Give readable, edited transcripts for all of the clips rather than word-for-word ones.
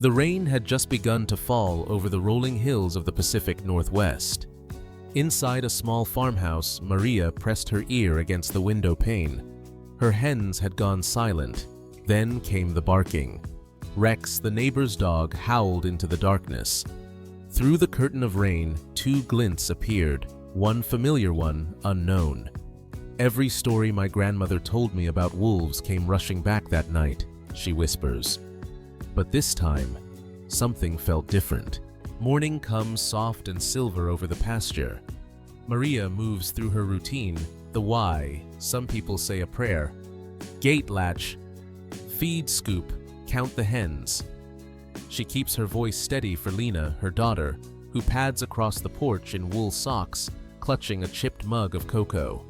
The rain had just begun to fall over the rolling hills of the Pacific Northwest. Inside a small farmhouse, Maria pressed her ear against the window pane. Her hens had gone silent. Then came the barking. Rex, the neighbor's dog, howled into the darkness. Through the curtain of rain, two glints appeared, one familiar, one unknown. Every story my grandmother told me about wolves came rushing back that night, she whispers. But this time, something felt different. Morning comes soft and silver over the pasture. Maria moves through her routine, the why, some people say a prayer. Gate latch, feed scoop, count the hens. She keeps her voice steady for Lena, her daughter, who pads across the porch in wool socks, clutching a chipped mug of cocoa.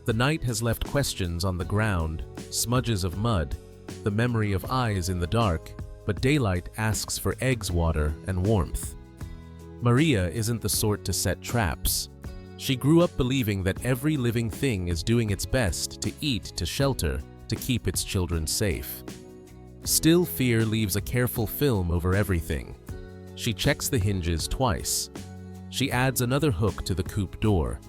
The night has left questions on the ground, smudges of mud, the memory of eyes in the dark, but daylight asks for eggs, water, and warmth. Maria isn't the sort to set traps. She grew up believing that every living thing is doing its best to eat, to shelter, to keep its children safe. Still, fear leaves a careful film over everything. She checks the hinges twice. She adds another hook to the coop door.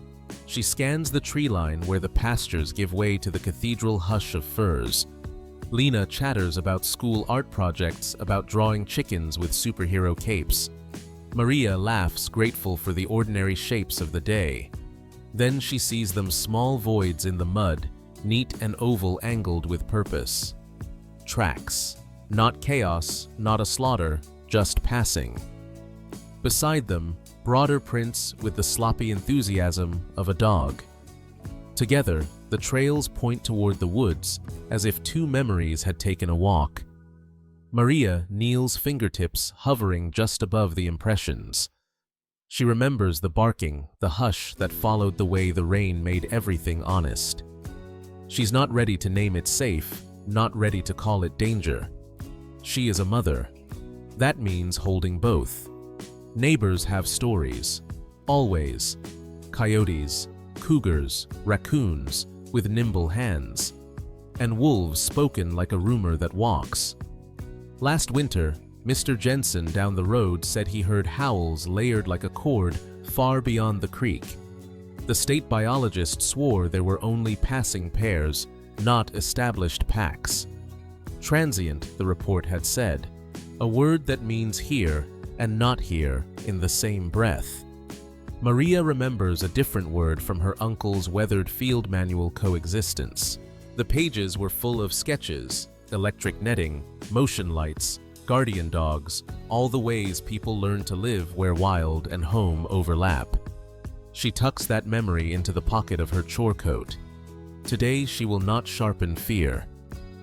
She scans the tree line where the pastures give way to the cathedral hush of firs. Lena chatters about school art projects, about drawing chickens with superhero capes. Maria laughs, grateful for the ordinary shapes of the day. Then she sees them small voids in the mud, neat and oval, angled with purpose. Tracks. Not chaos, not a slaughter, just passing. Beside them, broader prints with the sloppy enthusiasm of a dog. Together, the trails point toward the woods, as if two memories had taken a walk. Maria kneels, fingertips hovering just above the impressions. She remembers the barking, the hush that followed the way the rain made everything honest. She's not ready to name it safe, not ready to call it danger. She is a mother. That means holding both. Neighbors have stories. Always. Coyotes, cougars, raccoons, with nimble hands. And wolves spoken like a rumor that walks. Last winter, Mr. Jensen down the road said he heard howls layered like a cord far beyond the creek. The state biologist swore there were only passing pairs, not established packs. Transient, the report had said, a word that means here and not here in the same breath. Maria remembers a different word from her uncle's weathered field manual coexistence. The pages were full of sketches, electric netting, motion lights, guardian dogs, all the ways people learn to live where wild and home overlap. She tucks that memory into the pocket of her chore coat. Today she will not sharpen fear.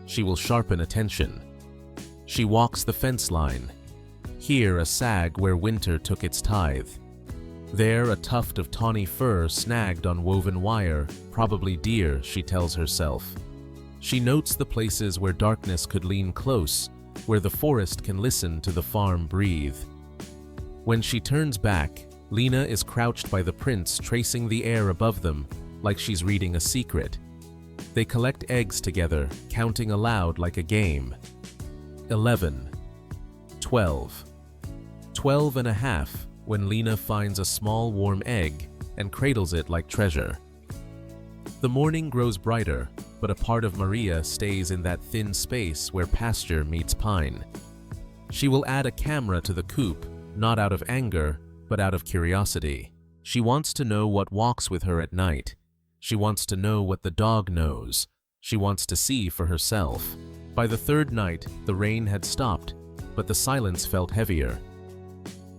She will sharpen attention. She walks the fence line. Here a sag where winter took its tithe. There a tuft of tawny fur snagged on woven wire, probably deer, she tells herself. She notes the places where darkness could lean close, where the forest can listen to the farm breathe. When she turns back, Lena is crouched by the prints, tracing the air above them like she's reading a secret. They collect eggs together, counting aloud like a game. 11. 12. 12 and a half when Lena finds a small warm egg and cradles it like treasure. The morning grows brighter, but a part of Maria stays in that thin space where pasture meets pine. She will add a camera to the coop, not out of anger, but out of curiosity. She wants to know what walks with her at night. She wants to know what the dog knows. She wants to see for herself. By the third night, the rain had stopped, but the silence felt heavier.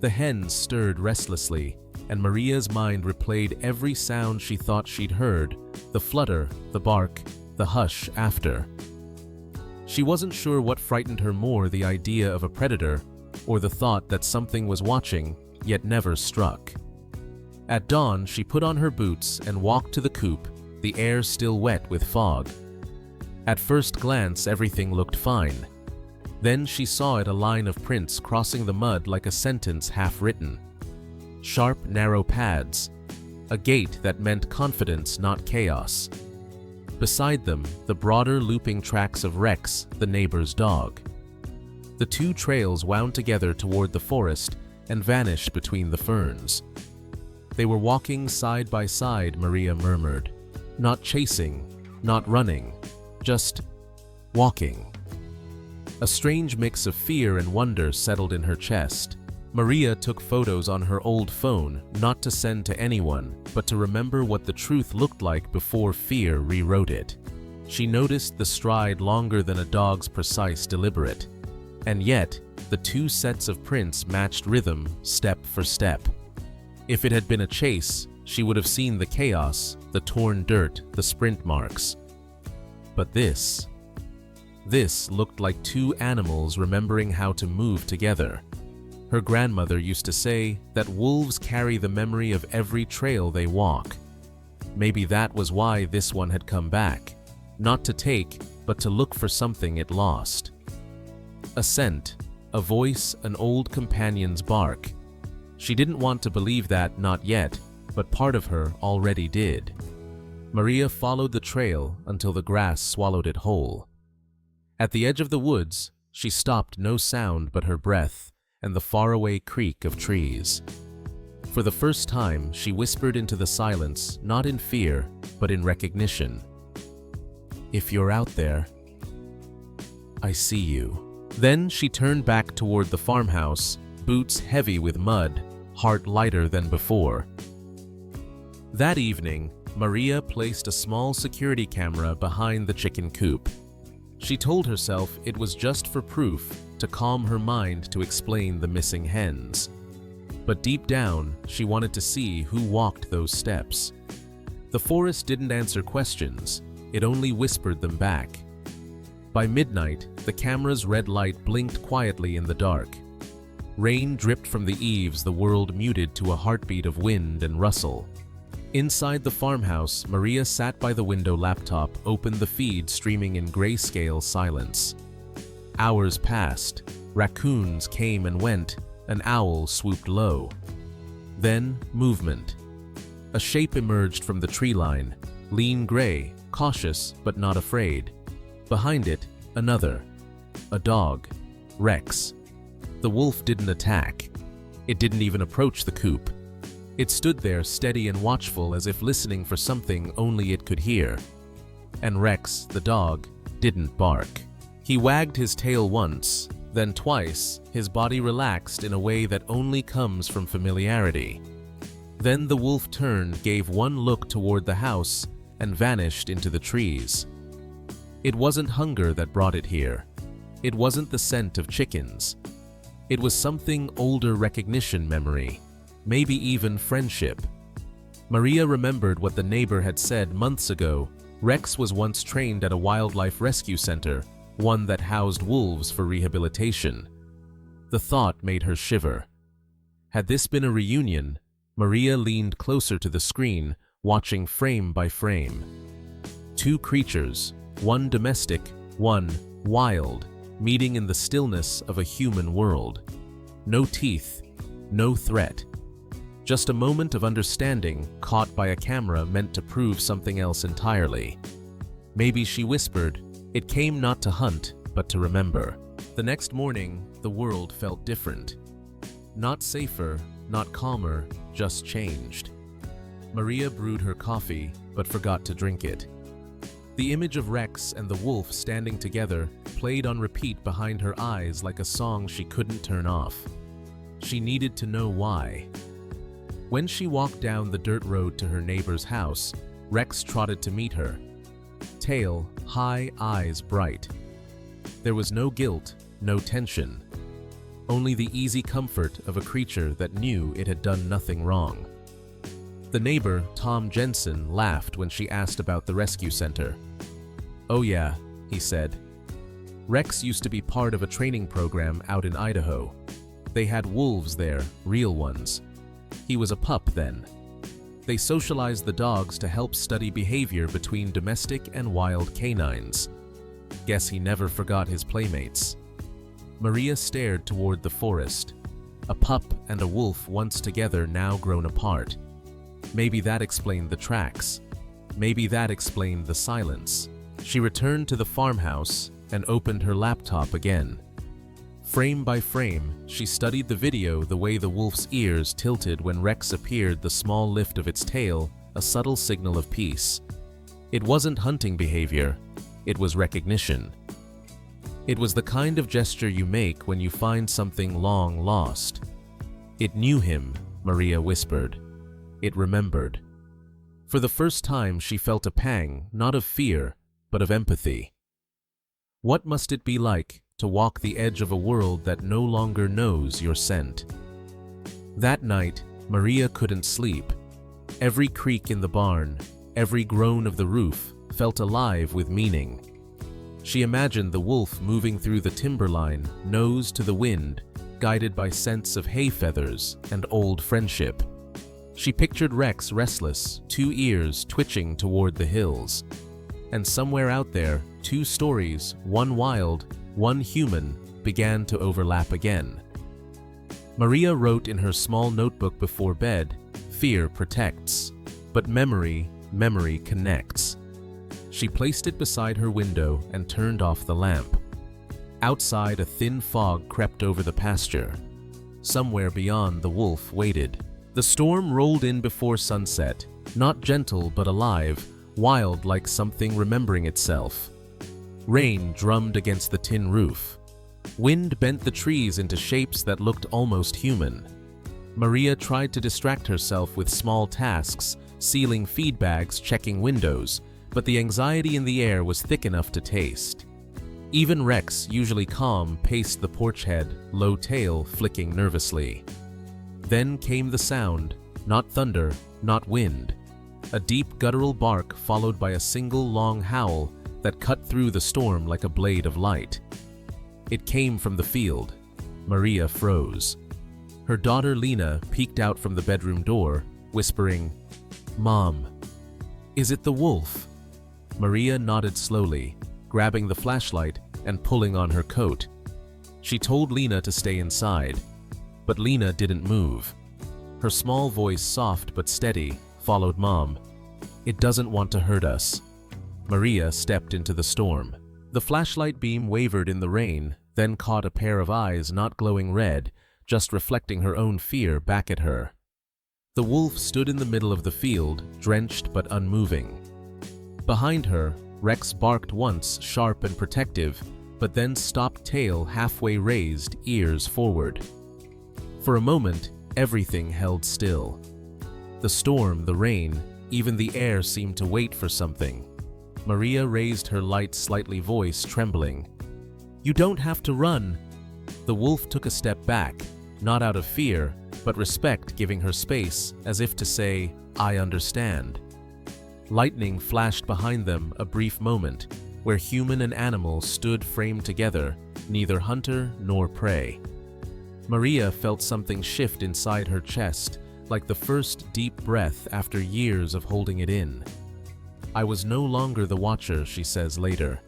The hens stirred restlessly, and Maria's mind replayed every sound she thought she'd heard, the flutter, the bark, the hush after. She wasn't sure what frightened her more, the idea of a predator or the thought that something was watching, yet never struck. At dawn, she put on her boots and walked to the coop, the air still wet with fog. At first glance, everything looked fine. Then she saw it, a line of prints crossing the mud like a sentence half-written. Sharp, narrow pads. A gait that meant confidence, not chaos. Beside them, the broader looping tracks of Rex, the neighbor's dog. The two trails wound together toward the forest and vanished between the ferns. They were walking side by side, Maria murmured. Not chasing, not running, just walking. A strange mix of fear and wonder settled in her chest. Maria took photos on her old phone, not to send to anyone, but to remember what the truth looked like before fear rewrote it. She noticed the stride longer than a dog's precise, deliberate. And yet, the two sets of prints matched rhythm, step for step. If it had been a chase, she would have seen the chaos, the torn dirt, the sprint marks. But this looked like two animals remembering how to move together. Her grandmother used to say that wolves carry the memory of every trail they walk. Maybe that was why this one had come back, not to take, but to look for something it lost. A scent, a voice, an old companion's bark. She didn't want to believe that, not yet, but part of her already did. Maria followed the trail until the grass swallowed it whole. At the edge of the woods, she stopped, no sound but her breath and the faraway creak of trees. For the first time, she whispered into the silence, not in fear, but in recognition. If you're out there, I see you. Then she turned back toward the farmhouse, boots heavy with mud, heart lighter than before. That evening, Maria placed a small security camera behind the chicken coop. She told herself it was just for proof, to calm her mind to explain the missing hens. But deep down, she wanted to see who walked those steps. The forest didn't answer questions, it only whispered them back. By midnight, the camera's red light blinked quietly in the dark. Rain dripped from the eaves, the world muted to a heartbeat of wind and rustle. Inside the farmhouse, Maria sat by the window laptop, opened the feed streaming in grayscale silence. Hours passed, raccoons came and went, an owl swooped low. Then, movement. A shape emerged from the tree line, lean gray, cautious but not afraid. Behind it, another. A dog. Rex. The wolf didn't attack. It didn't even approach the coop. It stood there steady and watchful, as if listening for something only it could hear. And Rex, the dog, didn't bark. He wagged his tail once, then twice, his body relaxed in a way that only comes from familiarity. Then the wolf turned, gave one look toward the house, and vanished into the trees. It wasn't hunger that brought it here. It wasn't the scent of chickens. It was something older, recognition, memory, maybe even friendship. Maria remembered what the neighbor had said months ago. Rex was once trained at a wildlife rescue center, one that housed wolves for rehabilitation. The thought made her shiver. Had this been a reunion, Maria leaned closer to the screen, watching frame by frame. Two creatures, one domestic, one wild, meeting in the stillness of a human world. No teeth, no threat. Just a moment of understanding caught by a camera meant to prove something else entirely. Maybe, she whispered, it came not to hunt, but to remember. The next morning, the world felt different. Not safer, not calmer, just changed. Maria brewed her coffee, but forgot to drink it. The image of Rex and the wolf standing together played on repeat behind her eyes like a song she couldn't turn off. She needed to know why. When she walked down the dirt road to her neighbor's house, Rex trotted to meet her. Tail high, eyes bright. There was no guilt, no tension. Only the easy comfort of a creature that knew it had done nothing wrong. The neighbor, Tom Jensen, laughed when she asked about the rescue center. "Oh yeah," he said. "Rex used to be part of a training program out in Idaho. They had wolves there, real ones. He was a pup then. They socialized the dogs to help study behavior between domestic and wild canines. Guess he never forgot his playmates." Maria stared toward the forest. A pup and a wolf once together, now grown apart. Maybe that explained the tracks. Maybe that explained the silence. She returned to the farmhouse and opened her laptop again. Frame by frame, she studied the video the way the wolf's ears tilted when Rex appeared, the small lift of its tail, a subtle signal of peace. It wasn't hunting behavior, it was recognition. It was the kind of gesture you make when you find something long lost. It knew him, Maria whispered. It remembered. For the first time, she felt a pang, not of fear, but of empathy. What must it be like to walk the edge of a world that no longer knows your scent? That night, Maria couldn't sleep. Every creak in the barn, every groan of the roof felt alive with meaning. She imagined the wolf moving through the timberline, nose to the wind, guided by scents of hay feathers and old friendship. She pictured Rex restless, two ears twitching toward the hills. And somewhere out there, two stories, one wild, one human, began to overlap again. Maria wrote in her small notebook before bed, "Fear protects, but memory connects." She placed it beside her window and turned off the lamp. Outside, a thin fog crept over the pasture. Somewhere beyond, the wolf waited. The storm rolled in before sunset, not gentle but alive, wild like something remembering itself. Rain drummed against the tin roof. Wind bent the trees into shapes that looked almost human. Maria tried to distract herself with small tasks, sealing feed bags, checking windows, but the anxiety in the air was thick enough to taste. Even Rex, usually calm, paced the porch head, low tail flicking nervously. Then came the sound, not thunder, not wind. A deep guttural bark followed by a single long howl that cut through the storm like a blade of light. It came from the field. Maria froze. Her daughter Lena peeked out from the bedroom door, whispering, "Mom, is it the wolf?" Maria nodded slowly, grabbing the flashlight and pulling on her coat. She told Lena to stay inside, but Lena didn't move. Her small voice, soft but steady, followed Mom. "It doesn't want to hurt us." Maria stepped into the storm. The flashlight beam wavered in the rain, then caught a pair of eyes not glowing red, just reflecting her own fear back at her. The wolf stood in the middle of the field, drenched but unmoving. Behind her, Rex barked once, sharp and protective, but then stopped, tail halfway raised, ears forward. For a moment, everything held still. The storm, the rain, even the air seemed to wait for something. Maria raised her light, slightly voice, trembling. "You don't have to run." The wolf took a step back, not out of fear, but respect, giving her space, as if to say, "I understand." Lightning flashed behind them, a brief moment, where human and animal stood framed together, neither hunter nor prey. Maria felt something shift inside her chest, like the first deep breath after years of holding it in. "I was no longer the watcher," she says later.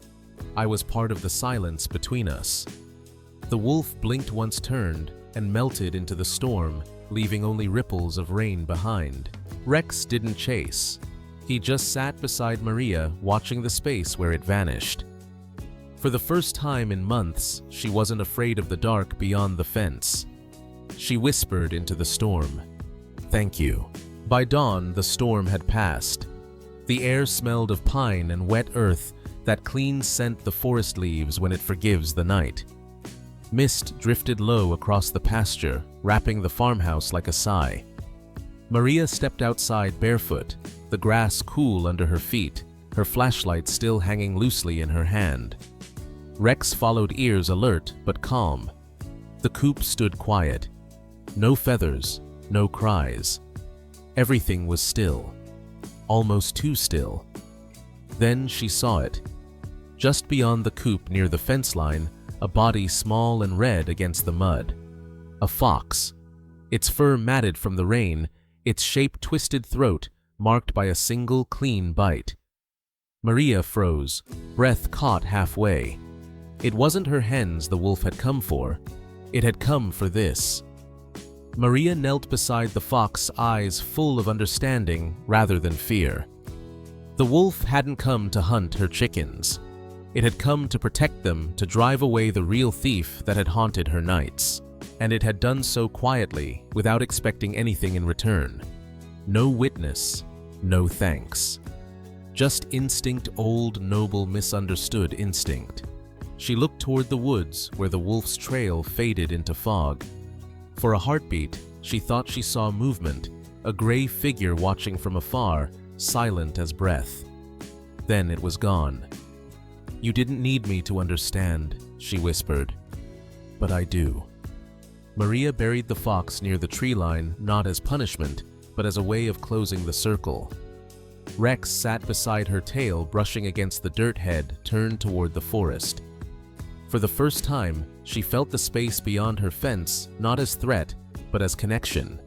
"I was part of the silence between us." The wolf blinked once, turned, and melted into the storm, leaving only ripples of rain behind. Rex didn't chase. He just sat beside Maria, watching the space where it vanished. For the first time in months, she wasn't afraid of the dark beyond the fence. She whispered into the storm, "Thank you." By dawn, the storm had passed. The air smelled of pine and wet earth, that clean scent the forest leaves when it forgives the night. Mist drifted low across the pasture, wrapping the farmhouse like a sigh. Maria stepped outside barefoot, the grass cool under her feet, her flashlight still hanging loosely in her hand. Rex followed, ears alert but calm. The coop stood quiet. No feathers, no cries. Everything was still. Almost too still. Then she saw it. Just beyond the coop, near the fence line, a body small and red against the mud. A fox. Its fur matted from the rain, its shape twisted throat marked by a single clean bite. Maria froze, breath caught halfway. It wasn't her hens the wolf had come for. It had come for this. Maria knelt beside the fox, eyes full of understanding rather than fear. The wolf hadn't come to hunt her chickens. It had come to protect them, to drive away the real thief that had haunted her nights. And it had done so quietly, without expecting anything in return. No witness, no thanks. Just instinct, old, noble, misunderstood instinct. She looked toward the woods where the wolf's trail faded into fog. For a heartbeat, she thought she saw movement, a gray figure watching from afar, silent as breath. Then it was gone. "You didn't need me to understand," she whispered. "But I do." Maria buried the fox near the tree line, not as punishment, but as a way of closing the circle. Rex sat beside her tail, brushing against the dirt head turned toward the forest. For the first time, she felt the space beyond her fence not as threat, but as connection.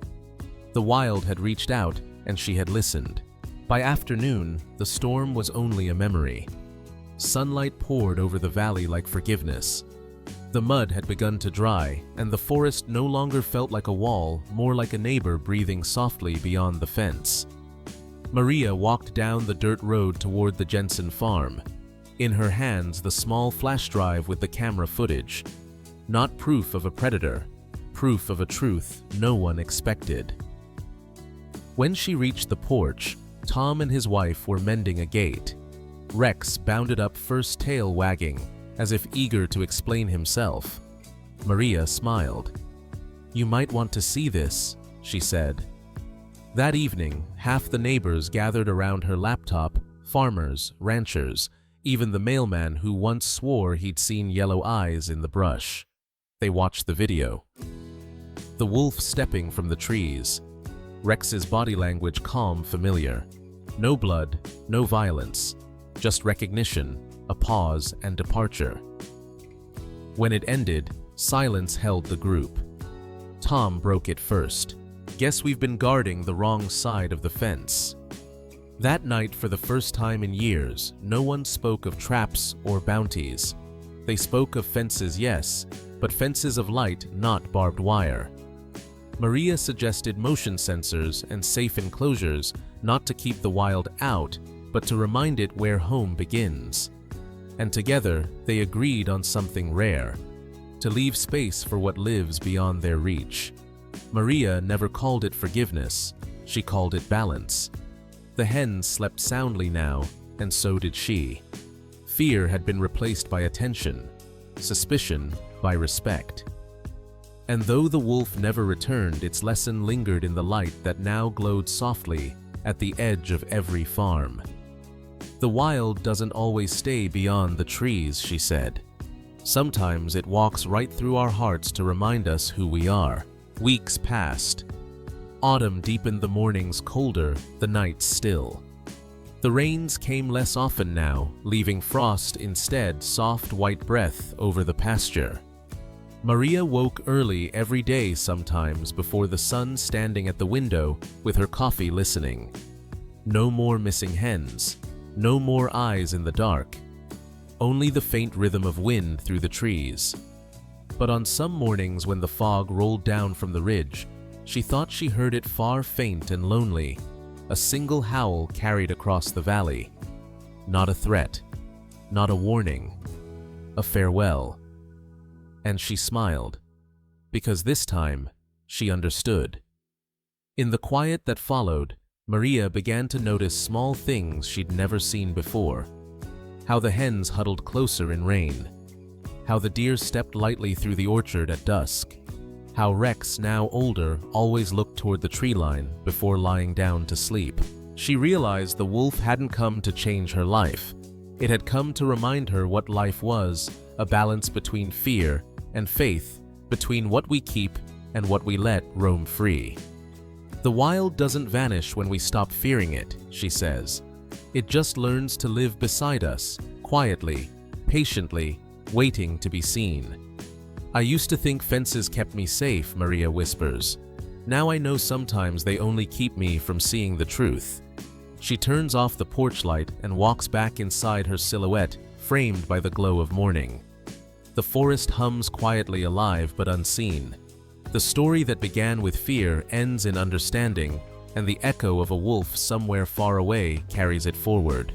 The wild had reached out, and she had listened. By afternoon, the storm was only a memory. Sunlight poured over the valley like forgiveness. The mud had begun to dry, and the forest no longer felt like a wall, more like a neighbor breathing softly beyond the fence. Maria walked down the dirt road toward the Jensen farm. In her hands, the small flash drive with the camera footage. Not proof of a predator, proof of a truth no one expected. When she reached the porch, Tom and his wife were mending a gate. Rex bounded up, first tail wagging, as if eager to explain himself. Maria smiled. "You might want to see this," she said. That evening, half the neighbors gathered around her laptop, farmers, ranchers, even the mailman who once swore he'd seen yellow eyes in the brush. They watched the video. The wolf stepping from the trees. Rex's body language calm, familiar. No blood, no violence, just recognition, a pause, and departure. When it ended, silence held the group. Tom broke it first. "Guess we've been guarding the wrong side of the fence." That night, for the first time in years, no one spoke of traps or bounties. They spoke of fences, yes, but fences of light, not barbed wire. Maria suggested motion sensors and safe enclosures, not to keep the wild out, but to remind it where home begins. And together, they agreed on something rare: to leave space for what lives beyond their reach. Maria never called it forgiveness, she called it balance. The hens slept soundly now, and so did she. Fear had been replaced by attention, suspicion by respect. And though the wolf never returned, its lesson lingered in the light that now glowed softly at the edge of every farm. "The wild doesn't always stay beyond the trees," she said. "Sometimes it walks right through our hearts to remind us who we are." Weeks passed. Autumn deepened, the mornings colder, the nights still. The rains came less often now, leaving frost instead, soft white breath over the pasture. Maria woke early every day, sometimes before the sun, standing at the window with her coffee, listening. No more missing hens, no more eyes in the dark, only the faint rhythm of wind through the trees. But on some mornings when the fog rolled down from the ridge, she thought she heard it far, faint and lonely, a single howl carried across the valley. Not a threat, not a warning, a farewell. And she smiled, because this time she understood. In the quiet that followed, Maria began to notice small things she'd never seen before. How the hens huddled closer in rain. How the deer stepped lightly through the orchard at dusk. How Rex, now older, always looked toward the tree line before lying down to sleep. She realized the wolf hadn't come to change her life. It had come to remind her what life was, a balance between fear and faith, between what we keep and what we let roam free. "The wild doesn't vanish when we stop fearing it," she says. "It just learns to live beside us, quietly, patiently, waiting to be seen." "I used to think fences kept me safe," Maria whispers. "Now I know sometimes they only keep me from seeing the truth." She turns off the porch light and walks back inside, her silhouette framed by the glow of morning. The forest hums quietly, alive but unseen. The story that began with fear ends in understanding, and the echo of a wolf somewhere far away carries it forward.